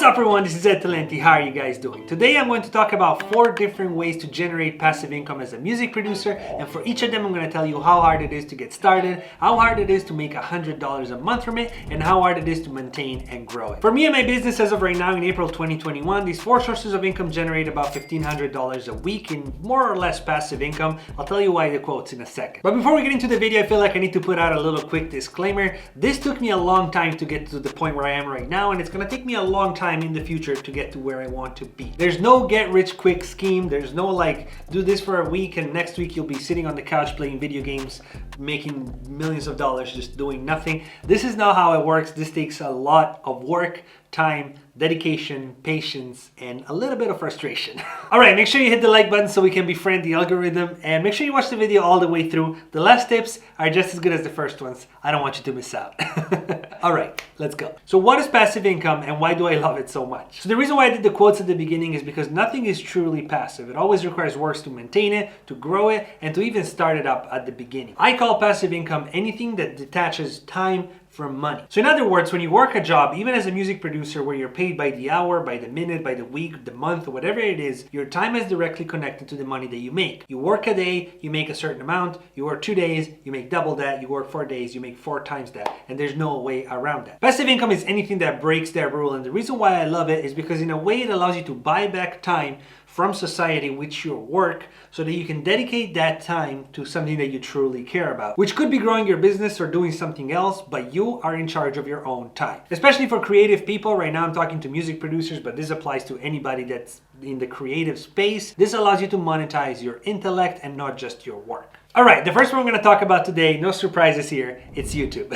up everyone, this is Ed Talenti. How are you guys doing? Today I'm going to talk about 4 different ways to generate passive income as a music producer, and for each of them I'm going to tell you how hard it is to get started, how hard it is to make $100 a month from it, and how hard it is to maintain and grow it. For me and my business as of right now in April 2021, these 4 sources of income generate about $1,500 a week in more or less passive income. I'll tell you why the quotes in a second. But before we get into the video, I feel like I need to put out a little quick disclaimer. This took me a long time to get to the point where I am right now, and it's going to take me a long time in the future to get to where I want to be. There's no get rich quick scheme. There's no like do this for a week and next week you'll be sitting on the couch playing video games making millions of dollars just doing nothing. This is not how it works. This takes a lot of work, time, dedication, patience, and a little bit of frustration. All right, make sure you hit the like button so we can befriend the algorithm, and make sure you watch the video all the way through. The last tips are just as good as the first ones. I don't want you to miss out. All right, let's go. So what is passive income and why do I love it so much? So the reason why I did the quotes at the beginning is because nothing is truly passive. It always requires work to maintain it, to grow it, and to even start it up at the beginning. I call passive income anything that detaches time from money. So in other words, when you work a job, even as a music producer where you're paid by the hour, by the minute, by the week, the month, whatever it is, your time is directly connected to the money that you make. You work a day, you make a certain amount. You work 2 days, you make double that. You work 4 days, you make 4 times that. And there's no way around that. Passive income is anything that breaks that rule. And the reason why I love it is because in a way it allows you to buy back time from society with your work so that you can dedicate that time to something that you truly care about, which could be growing your business or doing something else, but you are in charge of your own time. Especially for creative people. Right now I'm talking to music producers, but this applies to anybody that's in the creative space. This allows you to monetize your intellect and not just your work. All right, the first one we're going to talk about today, no surprises here, it's YouTube.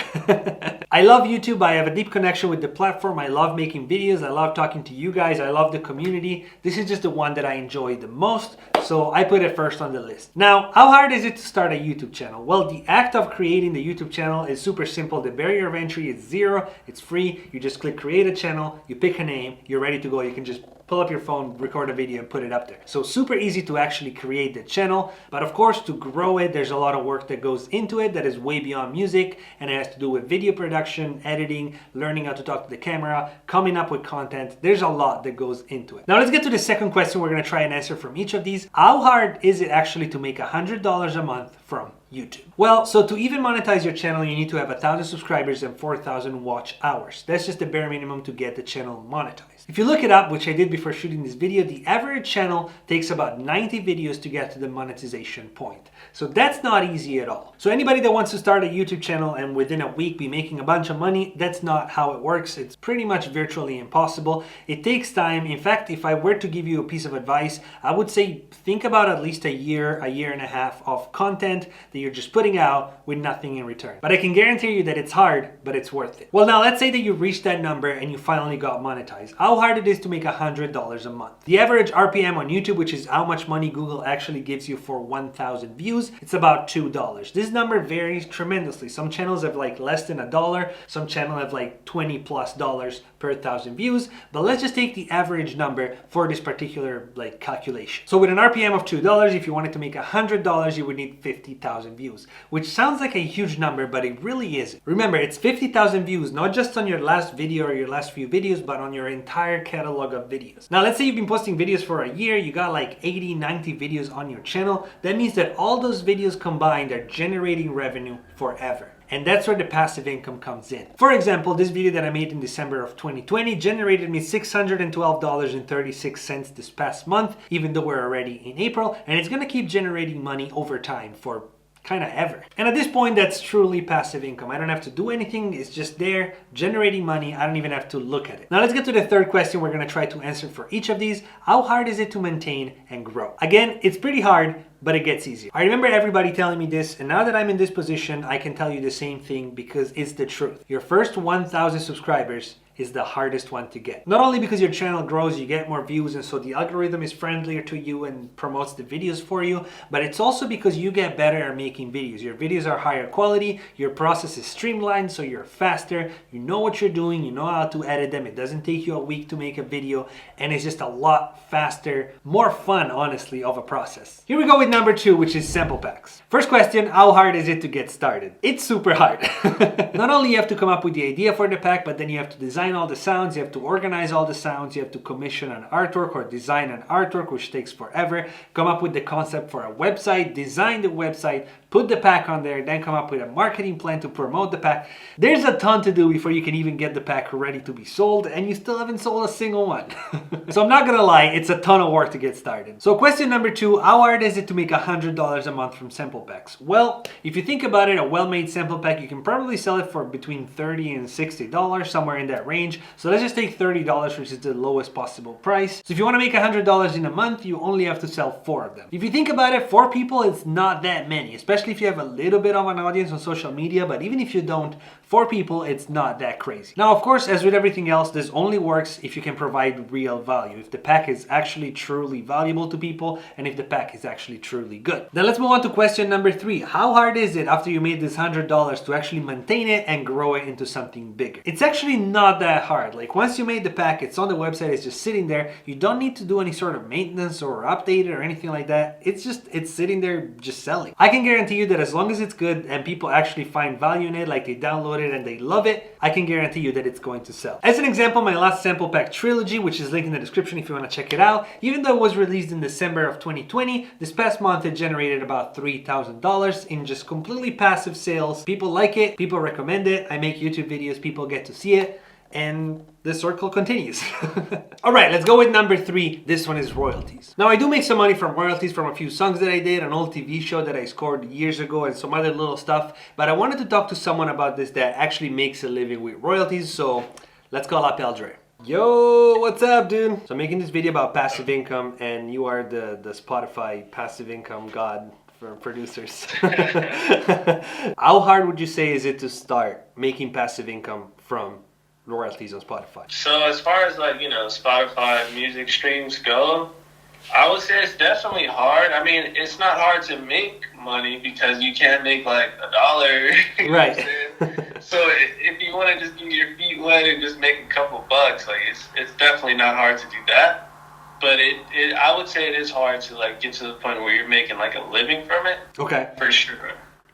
I love YouTube. I have a deep connection with the platform. I love making videos. I love talking to you guys. I love the community. This is just the one that I enjoy the most, so I put it first on the list. Now, how hard is it to start a YouTube channel? Well, the act of creating the YouTube channel is super simple. The barrier of entry is 0. It's free. You just click create a channel, you pick a name, you're ready to go. You can just pull up your phone, record a video, and put it up there. So super easy to actually create the channel. But of course, to grow it, there's a lot of work that goes into it that is way beyond music, and it has to do with video production, editing, learning how to talk to the camera, coming up with content. There's a lot that goes into it. Now let's get to the second question we're gonna try and answer from each of these. How hard is it actually to make $100 a month from YouTube? Well, so to even monetize your channel, you need to have 1,000 subscribers and 4,000 watch hours. That's just the bare minimum to get the channel monetized. If you look it up, which I did before shooting this video, the average channel takes about 90 videos to get to the monetization point. So that's not easy at all. So anybody that wants to start a YouTube channel and within a week be making a bunch of money, that's not how it works. It's pretty much virtually impossible. It takes time. In fact, if I were to give you a piece of advice, I would say think about at least a year and a half of content that you're just putting out with nothing in return. But I can guarantee you that it's hard, but it's worth it. Well, now let's say that you reached that number and you finally got monetized. How hard it is to make $100 a month. The average RPM on YouTube, which is how much money Google actually gives you for 1,000 views, it's about $2. This number varies tremendously. Some channels have like less than $1. Some channels have like $20+ per 1,000 views. But let's just take the average number for this particular like calculation. So with an RPM of $2, if you wanted to make $100, you would need 50,000 views, which sounds like a huge number, but it really isn't. Remember, it's 50,000 views, not just on your last video or your last few videos, but on your entire catalog of videos. Now, let's say you've been posting videos for a year, you got like 80, 90 videos on your channel. That means that all those videos combined are generating revenue forever. And that's where the passive income comes in. For example, this video that I made in December of 2020 generated me $612.36 this past month, even though we're already in April, and it's gonna keep generating money over time for kind of ever. And at this point, that's truly passive income. I don't have to do anything. It's just there generating money. I don't even have to look at it. Now let's get to the third question we're going to try to answer for each of these. How hard is it to maintain and grow? Again, it's pretty hard, but it gets easier. I remember everybody telling me this, and now that I'm in this position, I can tell you the same thing because it's the truth. Your first 1,000 subscribers is the hardest one to get. Not only because your channel grows, you get more views, and so the algorithm is friendlier to you and promotes the videos for you, but it's also because you get better at making videos. Your videos are higher quality, your process is streamlined, so you're faster, you know what you're doing, you know how to edit them, it doesn't take you a week to make a video, and it's just a lot faster, more fun, honestly, of a process. Here we go with number 2, which is sample packs. First question, how hard is it to get started? It's super hard. Not only you have to come up with the idea for the pack, but then you have to design design all the sounds, you have to organize all the sounds, you have to commission an artwork or design an artwork, which takes forever, come up with the concept for a website, design the website, put the pack on there, then come up with a marketing plan to promote the pack. There's a ton to do before you can even get the pack ready to be sold, and you still haven't sold a single one. So I'm not gonna lie, it's a ton of work to get started. So question number 2, how hard is it to make $100 a month from sample packs? Well, if you think about it, a well-made sample pack, you can probably sell it for between $30 and $60, somewhere in that range. So let's just take $30, which is the lowest possible price. So if you wanna make $100 in a month, you only have to sell 4 of them. If you think about it, 4 people, it's not that many, especially if you have a little bit of an audience on social media, but even if you don't, 4 people, it's not that crazy. Now, of course, as with everything else, this only works if you can provide real value, if the pack is actually truly valuable to people, and if the pack is actually truly good. Then let's move on to question number 3. How hard is it after you made this $100 to actually maintain it and grow it into something bigger? It's actually not that hard. Like once you made the pack, it's on the website, it's just sitting there. You don't need to do any sort of maintenance or update it or anything like that. It's sitting there just selling. I can guarantee you that as long as it's good and people actually find value in it, like they download it and they love it, I can guarantee you that it's going to sell. As an example, my last sample pack trilogy, which is linked in the description if you want to check it out, even though it was released in December of 2020, this past month it generated about $3,000 in just completely passive sales. People like it, people recommend it, I make YouTube videos, people get to see it, and the circle continues. All right, let's go with number 3. This one is royalties. Now, I do make some money from royalties from a few songs that I did, an old TV show that I scored years ago, and some other little stuff. But I wanted to talk to someone about this that actually makes a living with royalties. So let's call up Eldre. Yo, what's up, dude? So I'm making this video about passive income, and you are the Spotify passive income god for producers. How hard would you say is it to start making passive income from royalties on Spotify? So as far as Spotify music streams go, I would say it's definitely hard. I mean, it's not hard to make money because you can make like $1. Right. So if you want to just get your feet wet and just make a couple bucks, like it's definitely not hard to do that. But I would say it is hard to like get to the point where you're making like a living from it. Okay. For sure.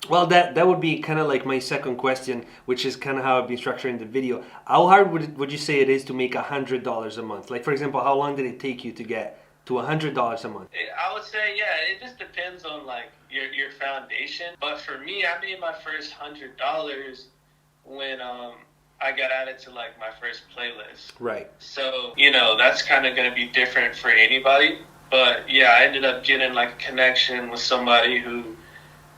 Well, that would be kind of like my second question, which is kind of how I've been structuring the video. How hard would you say it is to make $100 a month? Like, for example, how long did it take you to get to $100 a month? I would say, yeah, it just depends on like your foundation. But for me, I made my first $100 when I got added to like my first playlist. Right. So, that's kind of going to be different for anybody. But yeah, I ended up getting like a connection with somebody who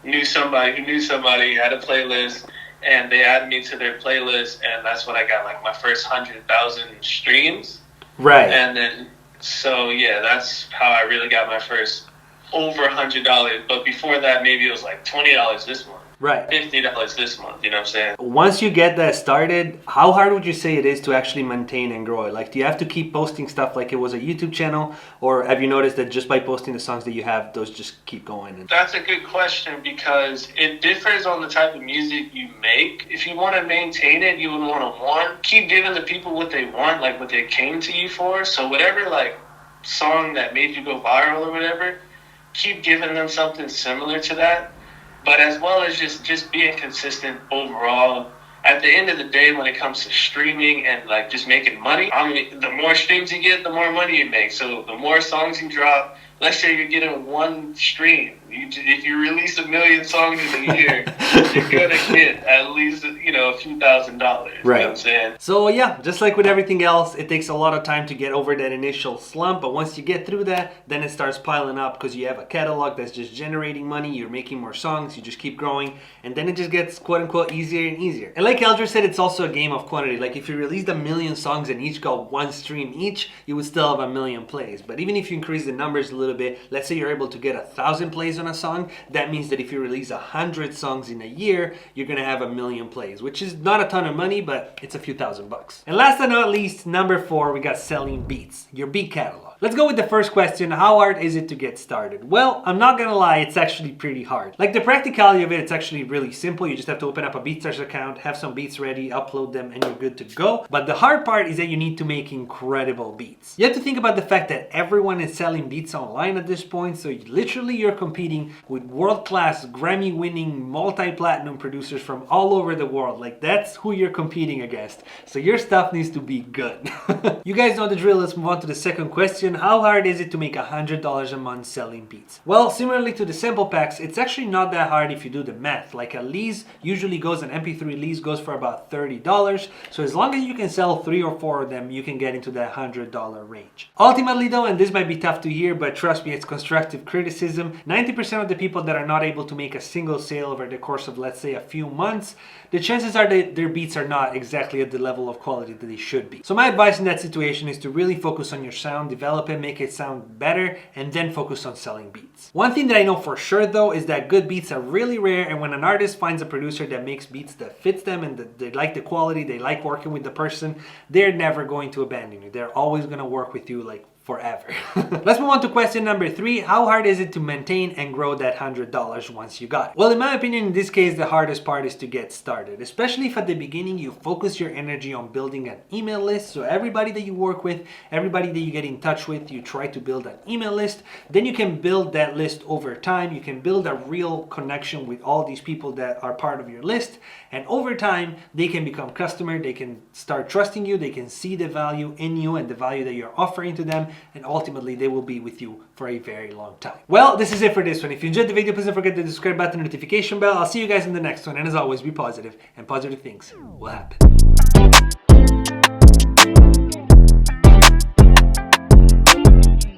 knew somebody, had a playlist, and they added me to their playlist, and that's when I got like my first 100,000 streams. Right. And then, so yeah, that's how I really got my first over $100. But before that, maybe it was like $20 this month. Right. $50 this month, you know what I'm saying? Once you get that started, how hard would you say it is to actually maintain and grow it? Like, do you have to keep posting stuff like it was a YouTube channel? Or have you noticed that just by posting the songs that you have, those just keep going? That's a good question because it differs on the type of music you make. If you want to maintain it, you would want to, keep giving the people what they want, like what they came to you for. So whatever, like, song that made you go viral or whatever, keep giving them something similar to that. But as well as just being consistent overall, at the end of the day, when it comes to streaming and like just making money, I mean, the more streams you get, the more money you make. So the more songs you drop, let's say you're getting 1 stream. If you release 1 million songs in a year, you're going to get at least, a few $1,000s. Right. You know what I'm saying? So yeah, just like with everything else, it takes a lot of time to get over that initial slump. But once you get through that, then it starts piling up because you have a catalog that's just generating money. You're making more songs. You just keep growing. And then it just gets quote unquote easier and easier. And like Eldre said, it's also a game of quantity. Like if you released 1 million songs and each got 1 stream each, you would still have 1 million plays. But even if you increase the numbers a little bit, let's say you're able to get 1,000 plays on a song, that means that if you release 100 songs in a year, you're gonna have 1 million plays, which is not a ton of money, but it's a few $1,000s. And last but not least, number 4, we got selling beats, your beat catalog. Let's go with the first question. How hard is it to get started? Well, I'm not gonna lie, it's actually pretty hard. Like the practicality of it, it's actually really simple. You just have to open up a BeatStars account, have some beats ready, upload them, and you're good to go. But the hard part is that you need to make incredible beats. You have to think about the fact that everyone is selling beats online. line at this point. So literally you're competing with world-class Grammy-winning multi-platinum producers from all over the world. Like, that's who you're competing against. So your stuff needs to be good. You guys know the drill. Let's move on to the second question. How hard is it to make $100 a month selling beats? Well, similarly to the sample packs, it's actually not that hard if you do the math. Like a lease usually goes, an MP3 lease goes for about $30. So as long as you can sell 3 or 4 of them, you can get into that $100 range. Ultimately though, and this might be tough to hear, but trust me, it's constructive criticism, 90% of the people that are not able to make a single sale over the course of, let's say, a few months, the chances are that their beats are not exactly at the level of quality that they should be. So my advice in that situation is to really focus on your sound, develop it, make it sound better, and then focus on selling beats. One thing that I know for sure though is that good beats are really rare, and when an artist finds a producer that makes beats that fits them and that they like the quality, they like working with the person, they're never going to abandon you. They're always going to work with you like forever. Let's move on to question number 3. How hard is it to maintain and grow that $100 once you got it? Well, in my opinion, in this case, the hardest part is to get started, especially if at the beginning you focus your energy on building an email list. So everybody that you work with, everybody that you get in touch with, you try to build an email list. Then you can build that list over time. You can build a real connection with all these people that are part of your list. And over time, they can become customer. They can start trusting you. They can see the value in you and the value that you're offering to them. And ultimately they will be with you for a very long time. Well, this is it for this one. If you enjoyed the video, please don't forget the subscribe button and notification bell. I'll see you guys in the next one. And as always, be positive, and positive things will happen.